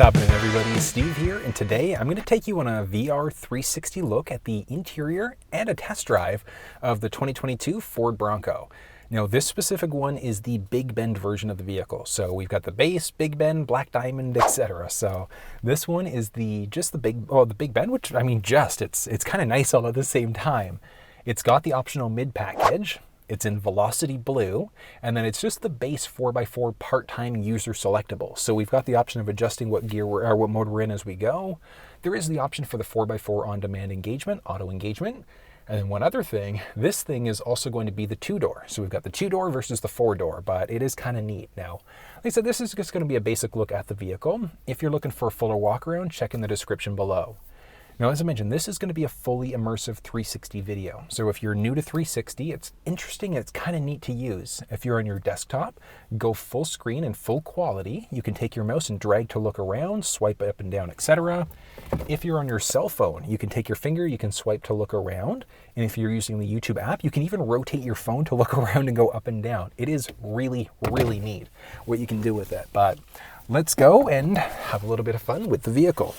happening, everybody? Steve here, and today I'm going to take you on a VR 360 look at the interior and a test drive of the 2022 Ford Bronco. Now, this specific one is the Big Bend version of the vehicle. So we've got the base, Big Bend, Black Diamond, etc. So this one is the Big Bend, which I mean, it's kind of nice all at the same time. It's got the optional mid package. It's in Velocity Blue, and then it's just the base 4x4 part-time user selectable. So we've got the option of adjusting what mode we're in as we go. There is the option for the 4x4 on-demand engagement, auto engagement. And then one other thing, this thing is also going to be the two-door. So we've got the two-door versus the four-door, but it is kind of neat. Now, like I said, this is just going to be a basic look at the vehicle. If you're looking for a fuller walk-around, check in the description below. Now, as I mentioned, this is going to be a fully immersive 360 video. So if you're new to 360, it's interesting and it's kind of neat to use. If you're on your desktop, go full screen and full quality. You can take your mouse and drag to look around, swipe up and down, etc. If you're on your cell phone, you can take your finger, you can swipe to look around. And if you're using the YouTube app, you can even rotate your phone to look around and go up and down. It is really, really neat what you can do with it. But let's go and have a little bit of fun with the vehicle.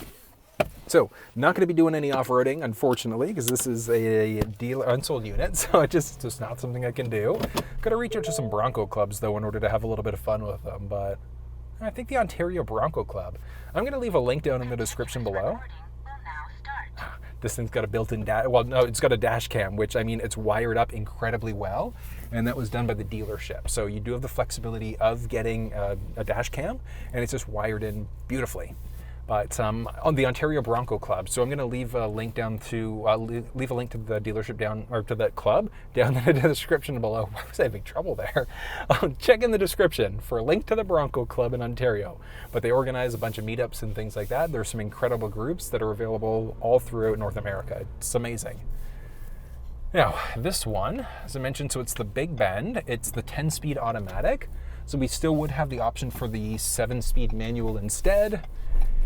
So, not going to be doing any off-roading, unfortunately, because this is a dealer unsold unit, so it's just not something I can do. Got to reach out to some Bronco clubs, though, in order to have a little bit of fun with them, but I think the Ontario Bronco Club. I'm going to leave a link down in the description below. This thing's got a built-in it's got a dash cam, which, I mean, it's wired up incredibly well, and that was done by the dealership. So you do have the flexibility of getting a dash cam, and it's just wired in beautifully. But on the Ontario Bronco Club, so I'm going to leave a link to the dealership down, or to that club down in the description below. Why was I having trouble there? Check in the description for a link to the Bronco Club in Ontario. But they organize a bunch of meetups and things like that. There's some incredible groups that are available all throughout North America. It's amazing. Now, this one, as I mentioned, so it's the Big Bend. It's the 10-speed automatic. So we still would have the option for the 7-speed manual instead.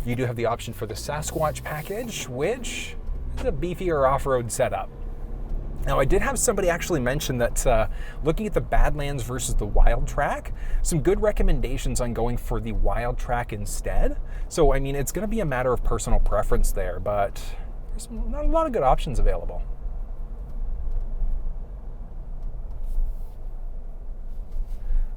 You do have the option for the Sasquatch package, which is a beefier off-road setup. Now, I did have somebody actually mention that looking at the Badlands versus the Wild Track, some good recommendations on going for the Wild Track instead. So, I mean, it's going to be a matter of personal preference there, but there's not a lot of good options available.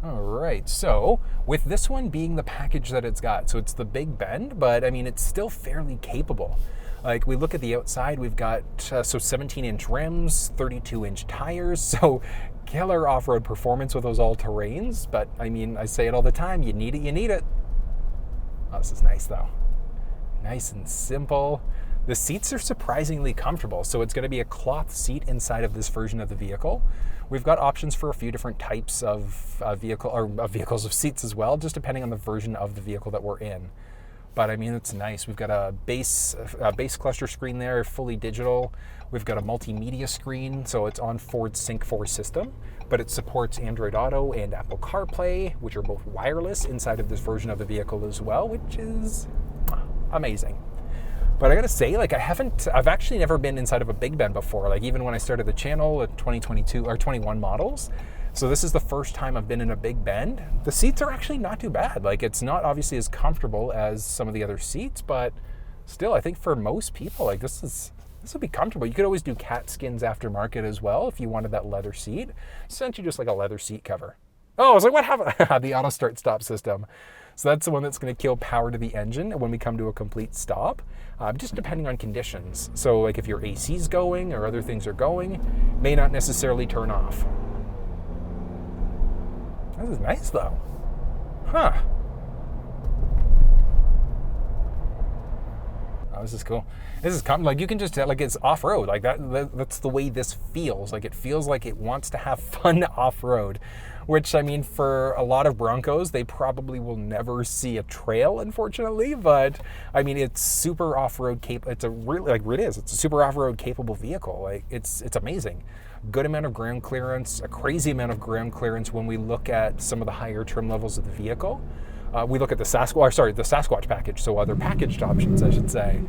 All right, so with this one being the package that it's got, so it's the Big Bend, but I mean, it's still fairly capable. Like, we look at the outside, we've got 17-inch rims, 32-inch tires, so killer off-road performance with those all-terrains. But I mean, I say it all the time, you need it. Oh, this is nice though. Nice and simple. The seats are surprisingly comfortable, so it's going to be a cloth seat inside of this version of the vehicle. We've got options for a few different types of vehicles of seats as well, just depending on the version of the vehicle that we're in. But I mean, it's nice. We've got a base cluster screen there, fully digital. We've got a multimedia screen, so it's on Ford's Sync 4 system, but it supports Android Auto and Apple CarPlay, which are both wireless inside of this version of the vehicle as well, which is amazing. But I gotta say, like, I've actually never been inside of a Big Bend before. Like, even when I started the channel at 2022 or 21 models. So this is the first time I've been in a Big Bend. The seats are actually not too bad. Like, it's not obviously as comfortable as some of the other seats, but still, I think for most people, like, this would be comfortable. You could always do cat skins aftermarket as well if you wanted that leather seat. Essentially just like a leather seat cover. Oh, I was like, what happened? The auto start stop system. So that's the one that's going to kill power to the engine when we come to a complete stop, just depending on conditions. So like if your AC's going or other things are going, may not necessarily turn off. This is nice though. Huh. Oh, this is cool. This is like, you can just like, it's off-road like that's the way this feels. Like, it feels like it wants to have fun off-road, which, I mean, for a lot of Broncos, they probably will never see a trail, unfortunately. But I mean, it's super off-road capable. It's a really, like, it is. It's a super off-road capable vehicle. Like, it's amazing. Good amount of ground clearance, a crazy amount of ground clearance when we look at some of the higher trim levels of the vehicle. We look at the Sasquatch package, so other packaged options, I should say.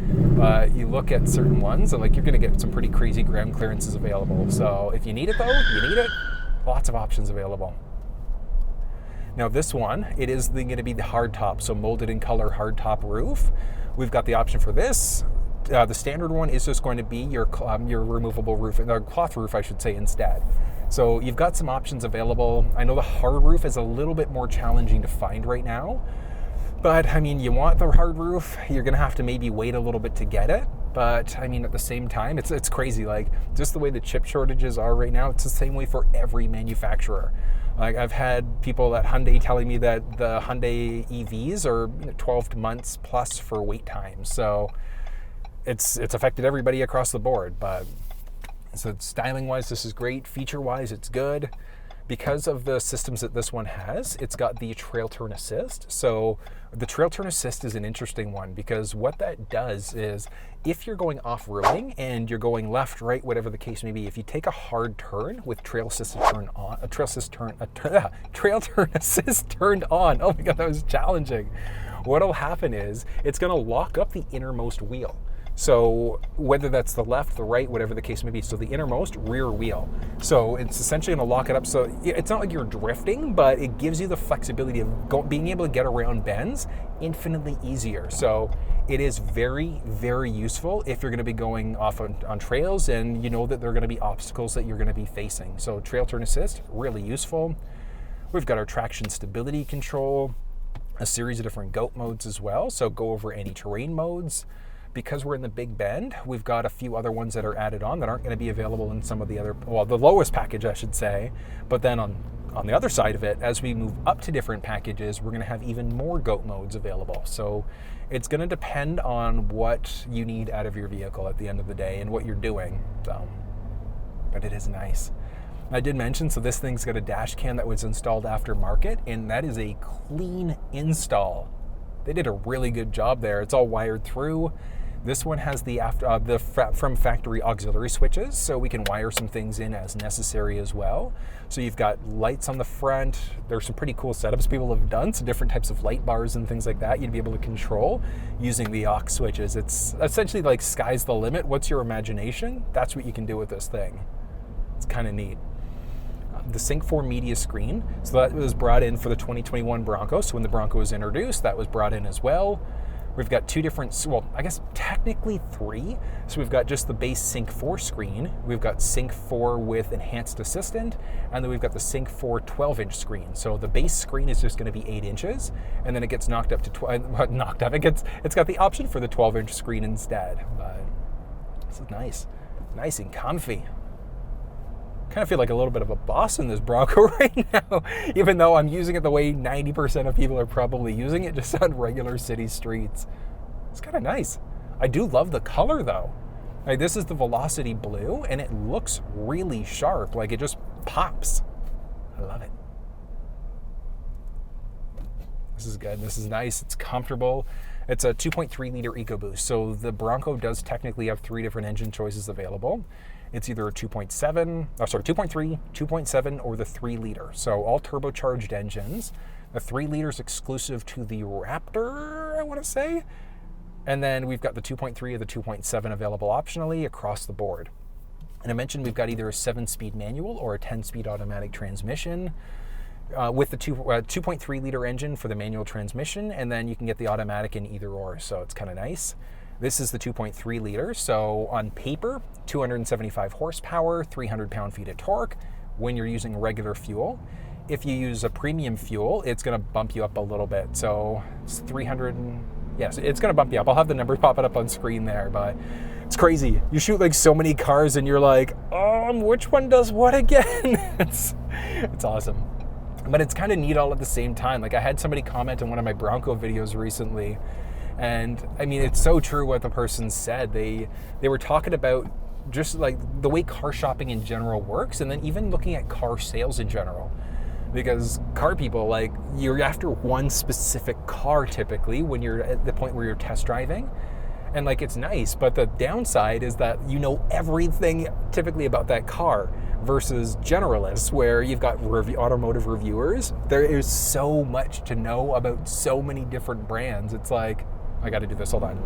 You look at certain ones, and like, you're going to get some pretty crazy ground clearances available. So if you need it, though, you need it. Lots of options available. Now this one, it is going to be the hard top, so molded in color hard top roof. We've got the option for this. The standard one is just going to be your removable roof, or cloth roof, I should say, instead. So you've got some options available. I know the hard roof is a little bit more challenging to find right now, but I mean, you want the hard roof, you're gonna have to maybe wait a little bit to get it. But I mean, at the same time, it's crazy. Like, just the way the chip shortages are right now, it's the same way for every manufacturer. Like, I've had people at Hyundai telling me that the Hyundai EVs are 12 months plus for wait time. So it's affected everybody across the board. But so styling wise, this is great. Feature wise, it's good. Because of the systems that this one has, it's got the trail turn assist. So the trail turn assist is an interesting one, because what that does is, if you're going off-roading and you're going left, right, whatever the case may be, if you take a hard turn with trail turn assist turned on, oh my God, that was challenging. What'll happen is it's gonna lock up the innermost wheel. So whether that's the left, the right, whatever the case may be, so the innermost rear wheel. So it's essentially going to lock it up. So it's not like you're drifting, but it gives you the flexibility of being able to get around bends infinitely easier. So it is very, very useful if you're going to be going off on trails and you know that there are going to be obstacles that you're going to be facing. So trail turn assist, really useful. We've got our traction stability control, a series of different goat modes as well. So go over any terrain modes. Because we're in the Big Bend, we've got a few other ones that are added on that aren't going to be available in some of the other, well, the lowest package, I should say. But then on the other side of it, as we move up to different packages, we're going to have even more goat modes available. So it's going to depend on what you need out of your vehicle at the end of the day and what you're doing. So, but it is nice. I did mention, so this thing's got a dash cam that was installed aftermarket, and that is a clean install. They did a really good job there. It's all wired through. This one has the from factory auxiliary switches, so we can wire some things in as necessary as well. So you've got lights on the front. There's some pretty cool setups people have done, some different types of light bars and things like that you'd be able to control using the aux switches. It's essentially like sky's the limit. What's your imagination? That's what you can do with this thing. It's kind of neat. The Sync 4 media screen, so that was brought in for the 2021 Bronco. So when the Bronco was introduced, that was brought in as well. We've got two different, well, I guess technically three. So we've got just the base Sync 4 screen. We've got Sync 4 with Enhanced Assistant, and then we've got the Sync 4 12-inch screen. So the base screen is just going to be 8 inches, and then it gets knocked up to it's got the option for the 12-inch screen instead. But this is nice and comfy. Kind of feel like a little bit of a boss in this Bronco right now, even though I'm using it the way 90% of people are probably using it, just on regular city streets. It's kind of nice. I do love the color though. Like, this is the Velocity Blue, and it looks really sharp. Like, it just pops. I love it. This is good. This is nice. It's comfortable. It's a 2.3 liter EcoBoost. So the Bronco does technically have 3 different engine choices available. It's either a 2.3, 2.7, or the 3 liter. So all turbocharged engines. The 3 liters exclusive to the Raptor, I want to say. And then we've got the 2.3 or the 2.7 available optionally across the board. And I mentioned we've got either a 7-speed manual or a 10-speed automatic transmission. With the 2.3 liter engine for the manual transmission, and then you can get the automatic in either or, so it's kind of nice. This is the 2.3 liter, so on paper, 275 horsepower, 300 pound-feet of torque when you're using regular fuel. If you use a premium fuel, it's going to bump you up a little bit, so it's 300, yes, it's going to bump you up. I'll have the numbers pop it up on screen there, but it's crazy. You shoot like so many cars and you're like, which one does what again? It's awesome. But it's kind of neat all at the same time. Like, I had somebody comment on one of my Bronco videos recently, and I mean, it's so true what the person said. They were talking about just like the way car shopping in general works, and then even looking at car sales in general. Because car people, like, you're after one specific car typically when you're at the point where you're test driving. And like, it's nice, but the downside is that you know everything typically about that car versus generalists, where you've got automotive reviewers. There is so much to know about so many different brands. It's like, I got to do this. Hold on.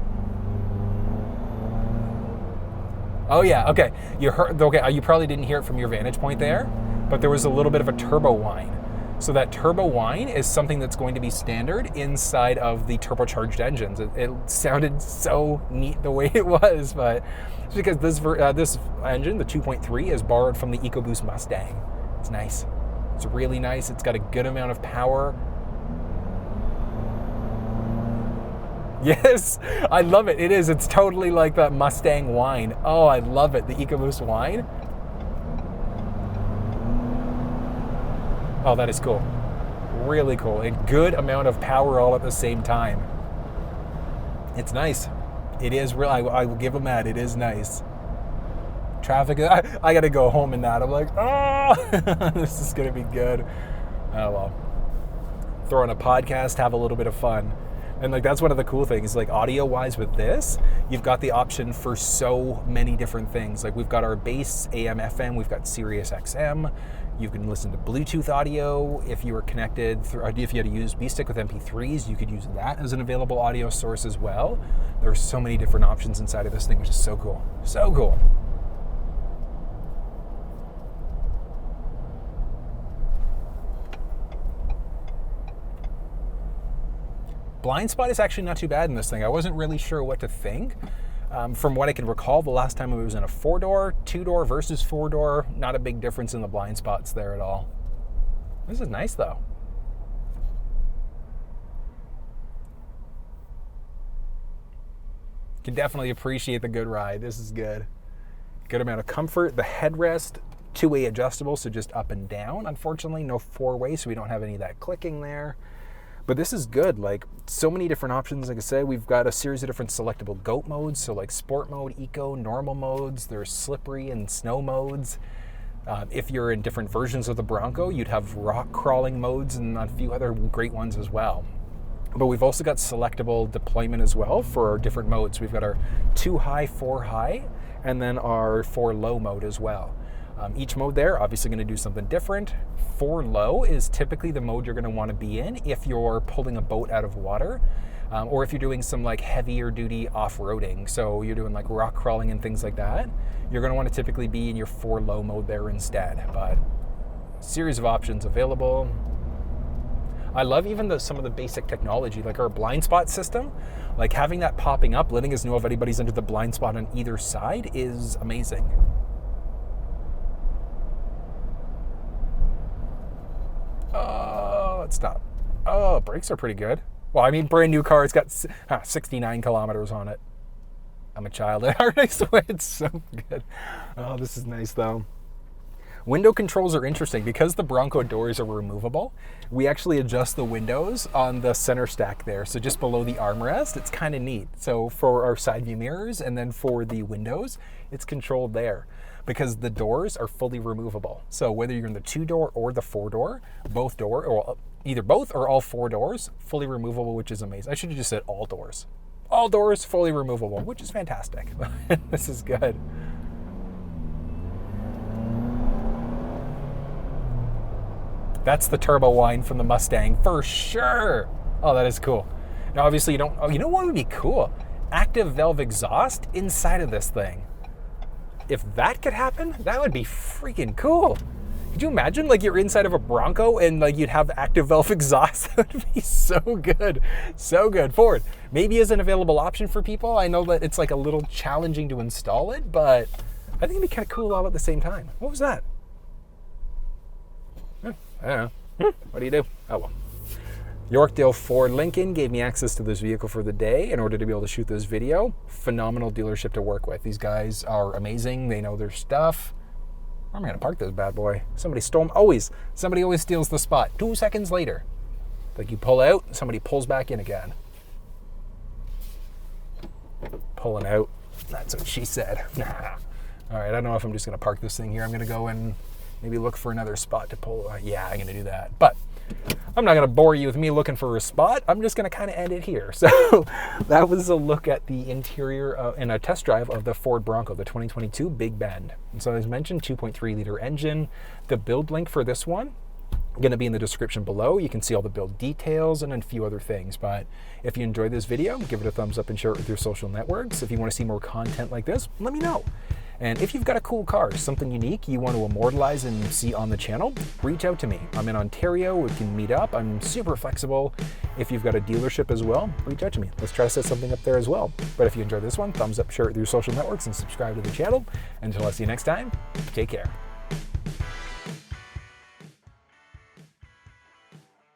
Oh yeah, okay. You heard? Okay, you probably didn't hear it from your vantage point there, but there was a little bit of a turbo whine. So that turbo whine is something that's going to be standard inside of the turbocharged engines. It sounded so neat the way it was, but it's because this engine, the 2.3, is borrowed from the EcoBoost Mustang. It's nice. It's really nice. It's got a good amount of power. Yes, I love it. It is. It's totally like that Mustang whine. Oh, I love it. The EcoBoost whine. Oh, that is cool. Really cool. A good amount of power all at the same time. It's nice. It is real. I will give them that. It is nice. Traffic. I got to go home in that. I'm like, oh, this is going to be good. Oh, well. Throw on a podcast, have a little bit of fun. And like that's one of the cool things, like audio-wise with this, you've got the option for so many different things. Like we've got our base AM, FM, we've got Sirius XM. You can listen to Bluetooth audio if you were connected, if you had a USB stick with MP3s, you could use that as an available audio source as well. There's so many different options inside of this thing, which is so cool. So cool. Blind spot is actually not too bad in this thing. I wasn't really sure what to think. From what I can recall, the last time it was in a 4-door, 2-door versus 4-door, not a big difference in the blind spots there at all. This is nice though. Can definitely appreciate the good ride. This is good. Good amount of comfort. The headrest, 2-way adjustable, so just up and down. Unfortunately, no 4-way, so we don't have any of that clicking there. But this is good, like so many different options. Like I said, we've got a series of different selectable GOAT modes. So like sport mode, eco, normal modes. There's slippery and snow modes. If you're in different versions of the Bronco, you'd have rock crawling modes and a few other great ones as well. But we've also got selectable deployment as well for our different modes. We've got our 2 high, 4 high, and then our 4 low mode as well. Each mode there, obviously going to do something different. 4 low is typically the mode you're going to want to be in if you're pulling a boat out of water, or if you're doing some like heavier duty off-roading. So you're doing like rock crawling and things like that. You're going to want to typically be in your 4 low mode there instead. But series of options available. I love even some of the basic technology, like our blind spot system. Like having that popping up, letting us know if anybody's under the blind spot on either side is amazing. Oh, let's stop. Oh, brakes are pretty good. Well, I mean, brand new car. It's got 69 kilometers on it. I'm a child at heart. I swear it's so good. Oh, this is nice though. Window controls are interesting because the Bronco doors are removable. We actually adjust the windows on the center stack there. So just below the armrest, it's kind of neat. So for our side view mirrors and then for the windows, it's controlled there because the doors are fully removable. So whether you're in the 2-door or the 4-door, or either both or all 4 doors, fully removable, which is amazing. I should have just said all doors. All doors fully removable, which is fantastic. This is good. That's the turbo whine from the Mustang for sure. Oh, that is cool. Now, obviously you don't, you know what would be cool? Active valve exhaust inside of this thing. If that could happen, that would be freaking cool. Could you imagine like you're inside of a Bronco and like you'd have active valve exhaust? That would be so good. So good. Ford, maybe as an available option for people. I know that it's like a little challenging to install it, but I think it'd be kind of cool all at the same time. What was that? I don't know. What do you do? Oh well. Yorkdale Ford Lincoln gave me access to this vehicle for the day in order to be able to shoot this video. Phenomenal dealership to work with. These guys are amazing. They know their stuff. Where am I going to park this bad boy? Somebody always steals the spot. 2 seconds later. Like you pull out, somebody pulls back in again. Pulling out. That's what she said. All right, I don't know if I'm just going to park this thing here. I'm going to go and maybe look for another spot to pull. Yeah, I'm going to do that. But I'm not going to bore you with me looking for a spot. I'm just going to kind of end it here. So that was a look at the interior and a test drive of the Ford Bronco, the 2022 Big Bend. And so as mentioned, 2.3 liter engine. The build link for this one going to be in the description below. You can see all the build details and a few other things. But if you enjoyed this video, give it a thumbs up and share it with your social networks. If you want to see more content like this, let me know. And if you've got a cool car, something unique you want to immortalize and see on the channel, reach out to me. I'm in Ontario, we can meet up. I'm super flexible. If you've got a dealership as well, reach out to me. Let's try to set something up there as well. But if you enjoyed this one, thumbs up, share it through social networks, and subscribe to the channel. Until I see you next time, take care.